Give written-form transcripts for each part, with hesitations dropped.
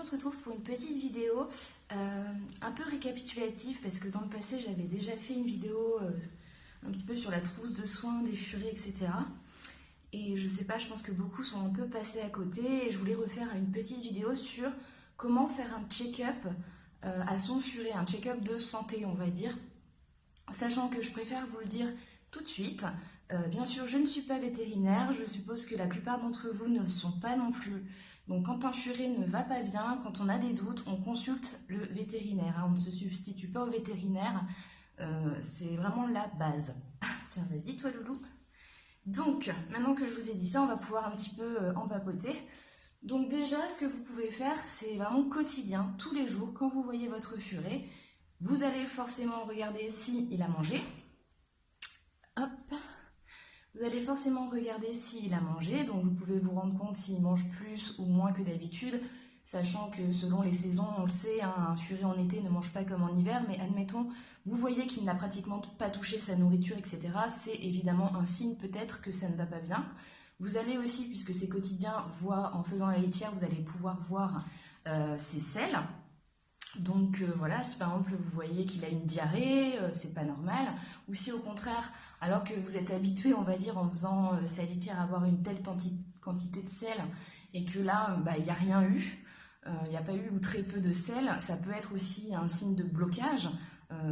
on se retrouve pour une petite vidéo un peu récapitulative parce que dans le passé j'avais déjà fait une vidéo un petit peu sur la trousse de soins des furets, etc. Et je sais pas, je pense que beaucoup sont un peu passés à côté et je voulais refaire une petite vidéo sur comment faire un check-up à son furet, un check-up de santé on va dire, sachant que je préfère vous le dire tout de suite. Bien sûr, je ne suis pas vétérinaire, je suppose que la plupart d'entre vous ne le sont pas non plus. Donc quand un furet ne va pas bien, quand on a des doutes, on consulte le vétérinaire. On ne se substitue pas au vétérinaire, c'est vraiment la base. Tiens, vas-y toi loulou. Donc, maintenant que je vous ai dit ça, on va pouvoir un petit peu en papoter. Donc déjà, ce que vous pouvez faire, c'est vraiment quotidien, tous les jours, quand vous voyez votre furet, vous allez forcément regarder s'il a mangé. Hop. Vous allez forcément regarder s'il a mangé, donc vous pouvez vous rendre compte s'il mange plus ou moins que d'habitude, sachant que selon les saisons, on le sait, hein, un furet en été ne mange pas comme en hiver, mais admettons, vous voyez qu'il n'a pratiquement pas touché sa nourriture, etc. C'est évidemment un signe peut-être que ça ne va pas bien. Vous allez aussi, puisque c'est quotidien, voir en faisant la litière, vous allez pouvoir voir ses selles. Donc voilà, si par exemple vous voyez qu'il a une diarrhée, c'est pas normal. Ou si au contraire, alors que vous êtes habitué, on va dire, en faisant sa litière, à avoir une telle quantité de sel, et que là, il n'y a rien eu, il n'y a pas eu ou très peu de sel, ça peut être aussi un signe de blocage,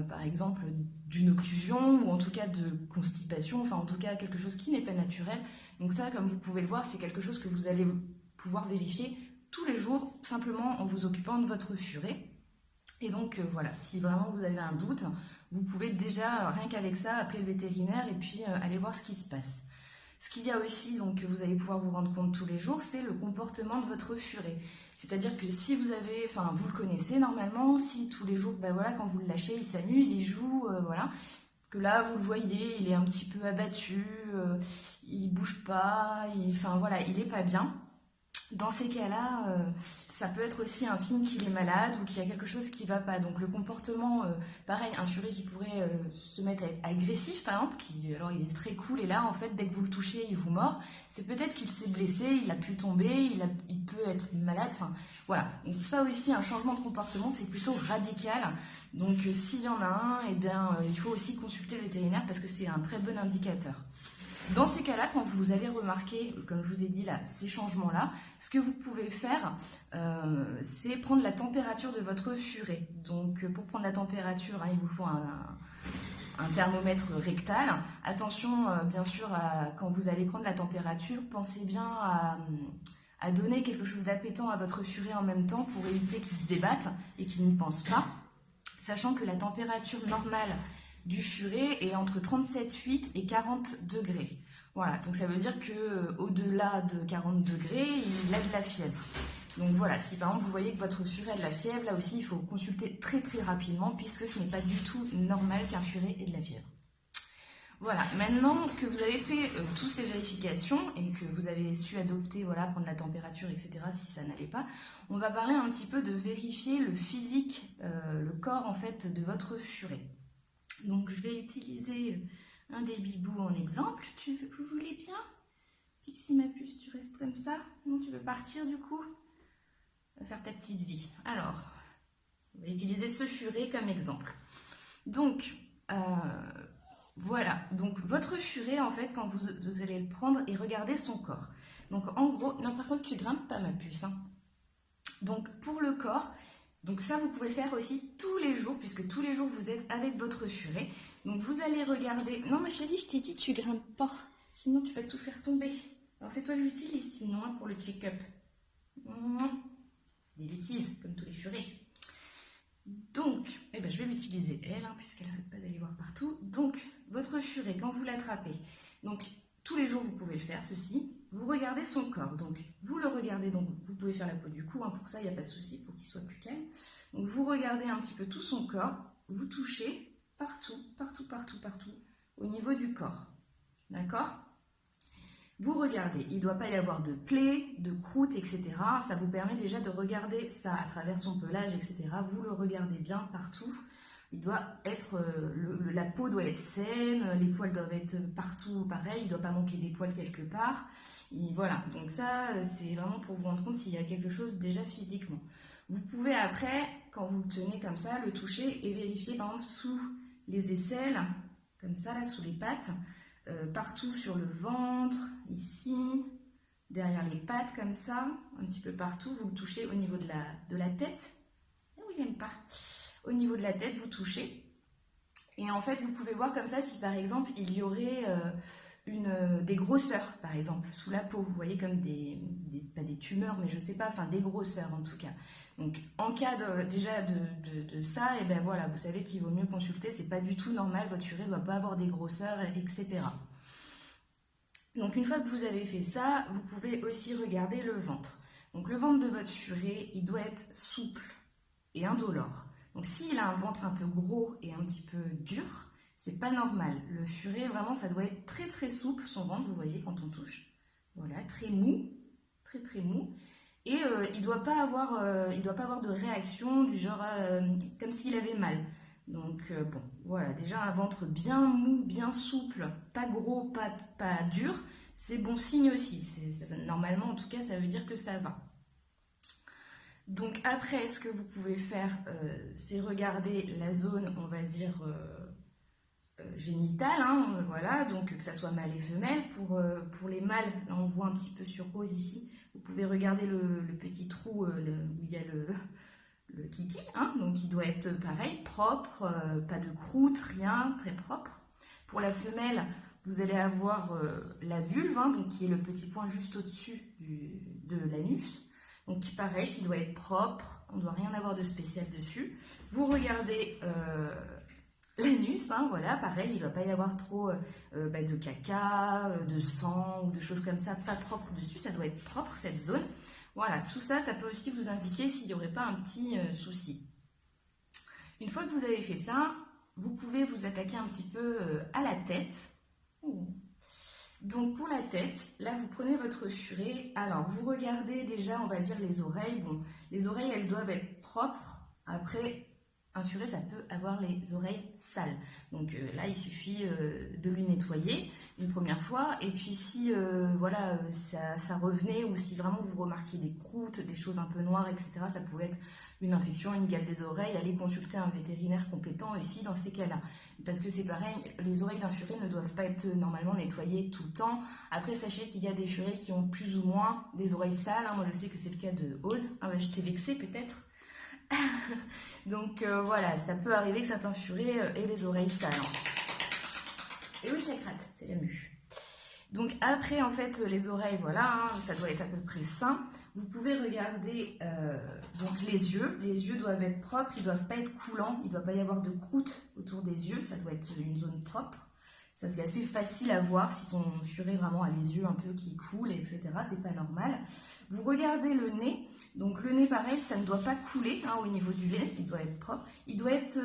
par exemple d'une occlusion, ou en tout cas de constipation, enfin en tout cas quelque chose qui n'est pas naturel. Donc ça, comme vous pouvez le voir, c'est quelque chose que vous allez pouvoir vérifier tous les jours, simplement en vous occupant de votre furet. Et donc voilà, si vraiment vous avez un doute, vous pouvez déjà, rien qu'avec ça, appeler le vétérinaire et puis aller voir ce qui se passe. Ce qu'il y a aussi, donc que vous allez pouvoir vous rendre compte tous les jours, c'est le comportement de votre furet. C'est-à-dire que si vous avez, enfin vous le connaissez normalement, si tous les jours, voilà, quand vous le lâchez, il s'amuse, il joue, voilà. Que là, vous le voyez, il est un petit peu abattu, il bouge pas, enfin voilà, il est pas bien. Dans ces cas-là, ça peut être aussi un signe qu'il est malade ou qu'il y a quelque chose qui ne va pas. Donc le comportement, pareil, un furet qui pourrait se mettre à être agressif, par exemple, alors il est très cool et là, en fait, dès que vous le touchez, il vous mord. C'est peut-être qu'il s'est blessé, il a pu tomber, il peut être malade. Enfin, voilà. Donc ça aussi, un changement de comportement, c'est plutôt radical. Donc s'il y en a un, eh bien, il faut aussi consulter le vétérinaire parce que c'est un très bon indicateur. Dans ces cas-là, quand vous allez remarquer, comme je vous ai dit là, ces changements-là, ce que vous pouvez faire, c'est prendre la température de votre furet. Donc pour prendre la température, il vous faut un thermomètre rectal. Attention, bien sûr, quand vous allez prendre la température, pensez bien à donner quelque chose d'appétant à votre furet en même temps pour éviter qu'il se débatte et qu'il n'y pense pas. Sachant que la température normale du furet est entre 37,8 et 40 degrés. Voilà, donc ça veut dire qu'au-delà de 40 degrés, il a de la fièvre. Donc voilà, si par exemple vous voyez que votre furet a de la fièvre, là aussi il faut consulter très très rapidement puisque ce n'est pas du tout normal qu'un furet ait de la fièvre. Voilà, maintenant que vous avez fait toutes ces vérifications et que vous avez su adopter, voilà, prendre la température, etc., si ça n'allait pas, on va parler un petit peu de vérifier le physique, le corps en fait de votre furet. Donc je vais utiliser un des bibous en exemple. Vous voulez bien? Fixer ma puce, tu restes comme ça? Non, tu veux partir du coup? On va faire ta petite vie. Alors, on va utiliser ce furet comme exemple. Donc, voilà. Donc votre furet, en fait, quand vous allez le prendre et regarder son corps. Donc en gros, non par contre tu grimpes pas ma puce. Hein. Donc pour le corps, donc ça, vous pouvez le faire aussi tous les jours, puisque tous les jours, vous êtes avec votre furet. Donc vous allez regarder... Non, ma chérie, je t'ai dit, tu grimpes pas. Sinon, tu vas tout faire tomber. Alors c'est toi que j'utilise, sinon, hein, pour le check-up. Des bêtises, comme tous les furets. Donc, je vais l'utiliser elle, hein, puisqu'elle n'arrête pas d'aller voir partout. Donc, votre furet, quand vous l'attrapez, donc tous les jours, vous pouvez le faire, ceci. Vous regardez son corps, donc vous le regardez, donc vous pouvez faire la peau du cou, hein, pour ça il n'y a pas de souci, pour qu'il soit plus calme. Donc vous regardez un petit peu tout son corps, vous touchez partout, partout, partout, partout, au niveau du corps, d'accord? Vous regardez, il ne doit pas y avoir de plaies, de croûtes, etc. Ça vous permet déjà de regarder ça à travers son pelage, etc. Vous le regardez bien partout. Il doit être, la peau doit être saine, les poils doivent être partout pareil, il ne doit pas manquer des poils quelque part. Et voilà, donc ça, c'est vraiment pour vous rendre compte s'il y a quelque chose déjà physiquement. Vous pouvez après, quand vous le tenez comme ça, le toucher et vérifier par exemple sous les aisselles, comme ça, là, sous les pattes, partout sur le ventre, ici, derrière les pattes, comme ça, un petit peu partout. Vous le touchez au niveau de la tête. Oui, même pas. Au niveau de la tête, vous touchez. Et en fait, vous pouvez voir comme ça si par exemple il y aurait des grosseurs, par exemple, sous la peau. Vous voyez comme pas des tumeurs, mais je sais pas, enfin des grosseurs en tout cas. Donc en cas déjà de ça, et ben voilà, vous savez qu'il vaut mieux consulter, c'est pas du tout normal, votre furet ne doit pas avoir des grosseurs, etc. Donc une fois que vous avez fait ça, vous pouvez aussi regarder le ventre. Donc le ventre de votre furet, il doit être souple et indolore. Donc s'il a un ventre un peu gros et un petit peu dur, c'est pas normal. Le furet, vraiment, ça doit être très très souple, son ventre, vous voyez, quand on touche. Voilà, très mou, très très mou. Et il doit pas avoir de réaction du genre comme s'il avait mal. Donc bon, voilà, déjà un ventre bien mou, bien souple, pas gros, pas dur, c'est bon signe aussi. Normalement, en tout cas, ça veut dire que ça va. Donc après, ce que vous pouvez faire, c'est regarder la zone, on va dire, génitale, hein, voilà, donc que ça soit mâle et femelle. Pour les mâles, là on voit un petit peu sur rose ici, vous pouvez regarder le petit trou où il y a le kiki, hein, donc il doit être pareil, propre, pas de croûte, rien, très propre. Pour la femelle, vous allez avoir la vulve, hein, donc qui est le petit point juste au-dessus de l'anus. Donc pareil, qui doit être propre, on ne doit rien avoir de spécial dessus. Vous regardez l'anus, hein, voilà, pareil, il ne doit pas y avoir trop de caca, de sang ou de choses comme ça, pas propre dessus, ça doit être propre cette zone. Voilà, tout ça, ça peut aussi vous indiquer s'il n'y aurait pas un petit souci. Une fois que vous avez fait ça, vous pouvez vous attaquer un petit peu à la tête. Donc pour la tête, là vous prenez votre furet, alors vous regardez déjà, on va dire les oreilles. Bon, les oreilles elles doivent être propres, après un furet ça peut avoir les oreilles sales. Donc là il suffit de lui nettoyer une première fois, et puis si voilà, ça revenait, ou si vraiment vous remarquiez des croûtes, des choses un peu noires, etc., ça pouvait être une infection, une gale des oreilles, allez consulter un vétérinaire compétent aussi dans ces cas-là. Parce que c'est pareil, les oreilles d'un furet ne doivent pas être normalement nettoyées tout le temps. Après, sachez qu'il y a des furets qui ont plus ou moins des oreilles sales, hein. Moi, je sais que c'est le cas de Ose. Ah bah, je t'ai vexée peut-être. Donc voilà, ça peut arriver que certains furets aient les oreilles sales. Et oui, ça gratte, c'est la mue. Donc après, en fait, les oreilles, voilà, hein, ça doit être à peu près sain. Vous pouvez regarder donc les yeux. Les yeux doivent être propres, ils ne doivent pas être coulants, il ne doit pas y avoir de croûte autour des yeux, ça doit être une zone propre. Ça, c'est assez facile à voir si son furet vraiment a les yeux un peu qui coulent, etc. C'est pas normal. Vous regardez le nez. Donc le nez, pareil, ça ne doit pas couler hein, au niveau du nez, il doit être propre. Il doit être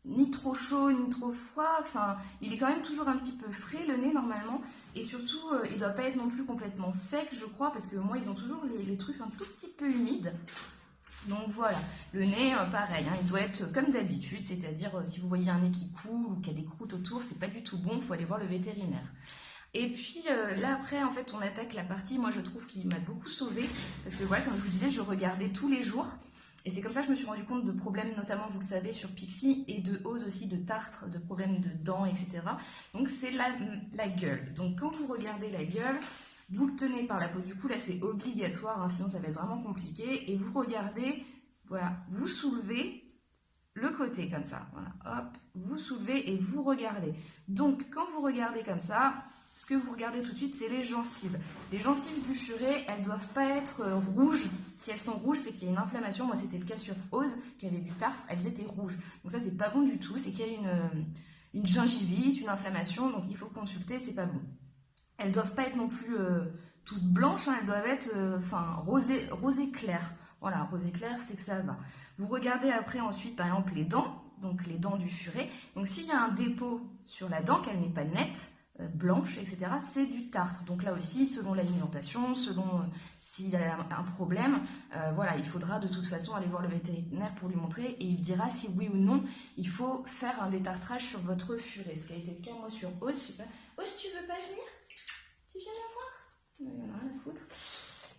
ni trop chaud, ni trop froid. Enfin, il est quand même toujours un petit peu frais, le nez, normalement. Et surtout, il ne doit pas être non plus complètement sec, je crois, parce que moi, ils ont toujours les truffes un tout petit peu humides. Donc voilà, le nez, pareil, hein, il doit être comme d'habitude, c'est-à-dire si vous voyez un nez qui coule ou qu'il y a des croûtes autour, c'est pas du tout bon, il faut aller voir le vétérinaire. Et puis là après, en fait, on attaque la partie, moi je trouve qu'il m'a beaucoup sauvée, parce que voilà, comme je vous disais, je regardais tous les jours, et c'est comme ça que je me suis rendu compte de problèmes, notamment, vous le savez, sur Pixie, et de Ose aussi, de tartre, de problèmes de dents, etc. Donc c'est la gueule. Donc quand vous regardez la gueule, vous le tenez par la peau du cou, là c'est obligatoire, hein, sinon ça va être vraiment compliqué. Et vous regardez, voilà, vous soulevez le côté comme ça. Voilà, hop, vous soulevez et vous regardez. Donc quand vous regardez comme ça, ce que vous regardez tout de suite, c'est les gencives. Les gencives du furet, elles ne doivent pas être rouges. Si elles sont rouges, c'est qu'il y a une inflammation. Moi c'était le cas sur Ose, qui avait du tartre, elles étaient rouges. Donc ça c'est pas bon du tout, c'est qu'il y a une gingivite, une inflammation, donc il faut consulter, c'est pas bon. Elles ne doivent pas être non plus toutes blanches, hein, elles doivent être rosé clair. Voilà, rosé clair, c'est que ça va. Vous regardez après ensuite, par exemple, les dents, donc les dents du furet. Donc s'il y a un dépôt sur la dent, qu'elle n'est pas nette, blanche, etc., c'est du tartre. Donc là aussi, selon l'alimentation, selon s'il y a un problème, voilà, il faudra de toute façon aller voir le vétérinaire pour lui montrer et il dira si oui ou non il faut faire un détartrage sur votre furet. Ce qui a été le cas moi sur Ose, je sais pas. Ose, tu veux pas venir? Tu viens la voir? Il en a rien à foutre.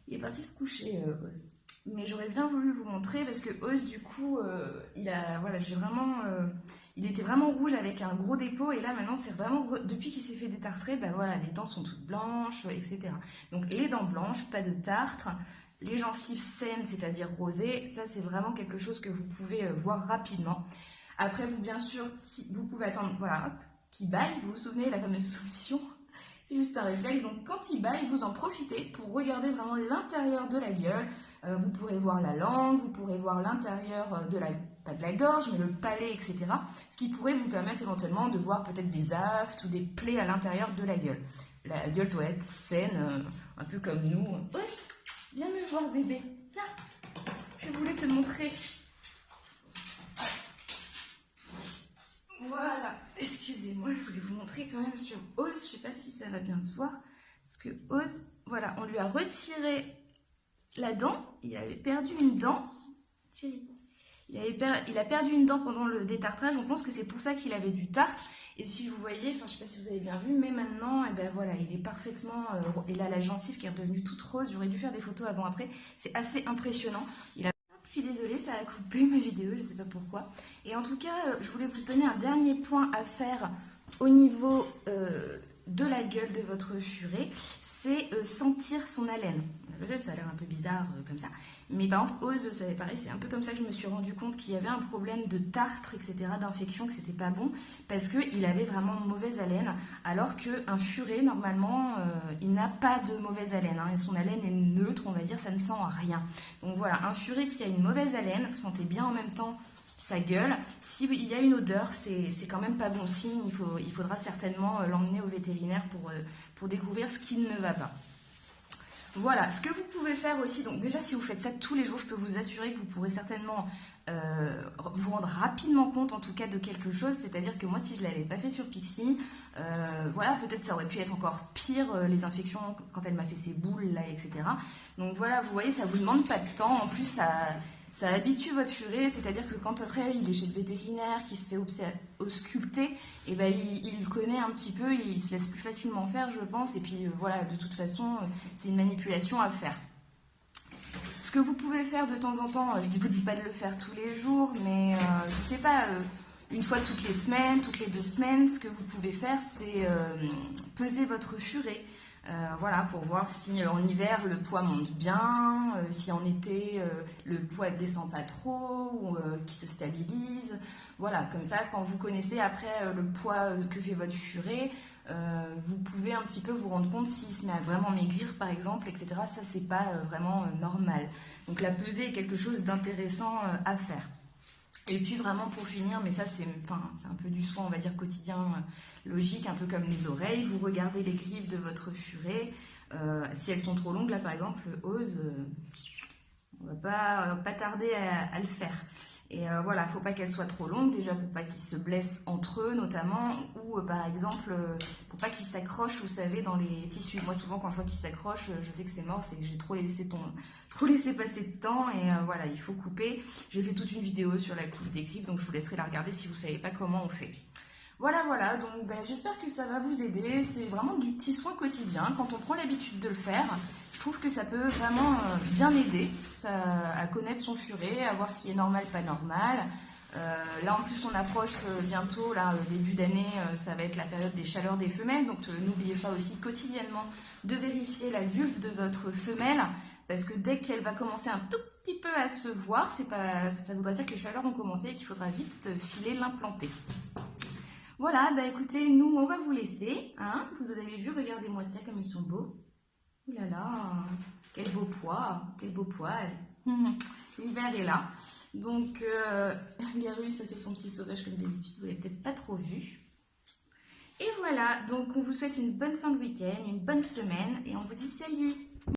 Il est parti se coucher, Ose. mais j'aurais bien voulu vous montrer parce que Oz, du coup, voilà, il était vraiment rouge avec un gros dépôt et là maintenant c'est vraiment, depuis qu'il s'est fait détartrer, ben voilà, les dents sont toutes blanches, etc. Donc les dents blanches, pas de tartre, les gencives saines, c'est-à-dire rosées, ça c'est vraiment quelque chose que vous pouvez voir rapidement. Après vous, bien sûr, si vous pouvez attendre, voilà, hop, qu'il baille, vous vous souvenez, la fameuse soumission. C'est juste un réflexe, donc quand il baille, vous en profitez pour regarder vraiment l'intérieur de la gueule. Vous pourrez voir la langue, vous pourrez voir l'intérieur pas de la gorge, mais le palais, etc. Ce qui pourrait vous permettre éventuellement de voir peut-être des aftes ou des plaies à l'intérieur de la gueule. La gueule doit être saine, un peu comme nous. Oui, viens me voir bébé, tiens, je voulais te montrer. Voilà, excusez-moi, je voulais vous montrer quand même sur Oz, je sais pas si ça va bien se voir, parce que Oz, voilà, on lui a retiré la dent, il avait perdu une dent, il a perdu une dent pendant le détartrage, on pense que c'est pour ça qu'il avait du tartre, et si vous voyez, enfin je sais pas si vous avez bien vu, mais maintenant, et ben voilà, il est parfaitement, et là la gencive qui est redevenue toute rose, j'aurais dû faire des photos avant-après, c'est assez impressionnant. Je suis désolée, ça a coupé ma vidéo, je sais pas pourquoi. Et en tout cas, je voulais vous donner un dernier point à faire au niveau de la gueule de votre furet, c'est sentir son haleine. Ça a l'air un peu bizarre comme ça, mais par exemple, Oz, ça pareil, c'est un peu comme ça que je me suis rendu compte qu'il y avait un problème de tartre, etc., d'infection, que c'était pas bon, parce qu'il avait vraiment mauvaise haleine, alors qu'un furet, normalement, il n'a pas de mauvaise haleine, hein, et son haleine est neutre, on va dire, ça ne sent rien. Donc voilà, un furet qui a une mauvaise haleine, vous sentez bien en même temps sa gueule. S'il y a une odeur, c'est quand même pas bon signe. Il faudra certainement l'emmener au vétérinaire pour découvrir ce qui ne va pas. Voilà, ce que vous pouvez faire aussi, donc déjà si vous faites ça tous les jours, je peux vous assurer que vous pourrez certainement vous rendre rapidement compte en tout cas de quelque chose, c'est-à-dire que moi si je ne l'avais pas fait sur Pixie, voilà, peut-être ça aurait pu être encore pire, les infections quand elle m'a fait ses boules là, etc. Donc voilà, vous voyez, ça vous demande pas de temps, en plus ça habitue votre furet, c'est-à-dire que quand après il est chez le vétérinaire, qui se fait ausculter, et ben il connaît un petit peu, il se laisse plus facilement faire, je pense, et puis voilà, de toute façon, c'est une manipulation à faire. Ce que vous pouvez faire de temps en temps, je ne vous dis pas de le faire tous les jours, mais je sais pas, une fois toutes les semaines, toutes les 2 semaines, ce que vous pouvez faire, c'est peser votre furet. Voilà, pour voir si en hiver le poids monte bien, si en été le poids ne descend pas trop, ou qui se stabilise. Voilà, comme ça, quand vous connaissez après le poids que fait votre furet, vous pouvez un petit peu vous rendre compte s'il se met à vraiment maigrir, par exemple, etc. Ça, c'est pas vraiment normal. Donc la pesée est quelque chose d'intéressant à faire. Et puis vraiment pour finir, mais ça c'est un peu du soin, on va dire quotidien, logique, un peu comme les oreilles, vous regardez les griffes de votre furet, si elles sont trop longues, là par exemple, Oz, on va pas tarder à le faire. Et voilà, il ne faut pas qu'elles soient trop longues, déjà pour pas qu'ils se blessent entre eux notamment, ou par exemple, pour pas qu'ils s'accrochent, vous savez, dans les tissus. Moi souvent quand je vois qu'ils s'accrochent, je sais que c'est mort, c'est que j'ai trop laissé passer de temps, et voilà, il faut couper. J'ai fait toute une vidéo sur la coupe des griffes, donc je vous laisserai la regarder si vous ne savez pas comment on fait. Voilà, donc j'espère que ça va vous aider, c'est vraiment du petit soin quotidien, quand on prend l'habitude de le faire. Je trouve que ça peut vraiment bien aider à connaître son furet, à voir ce qui est normal, pas normal. Là en plus on approche bientôt, là début d'année, ça va être la période des chaleurs des femelles, donc n'oubliez pas aussi quotidiennement de vérifier la vulve de votre femelle, parce que dès qu'elle va commencer un tout petit peu à se voir, ça voudrait dire que les chaleurs ont commencé et qu'il faudra vite filer l'implanter. Voilà, écoutez, nous on va vous laisser, hein. Vous avez vu, regardez-moi ça comme ils sont beaux. Ouh là là, quel beau poids, quel beau poil. L'hiver est là. Donc, Garus, ça fait son petit sauvage comme d'habitude, vous l'avez peut-être pas trop vu. Et voilà, donc on vous souhaite une bonne fin de week-end, une bonne semaine, et on vous dit salut!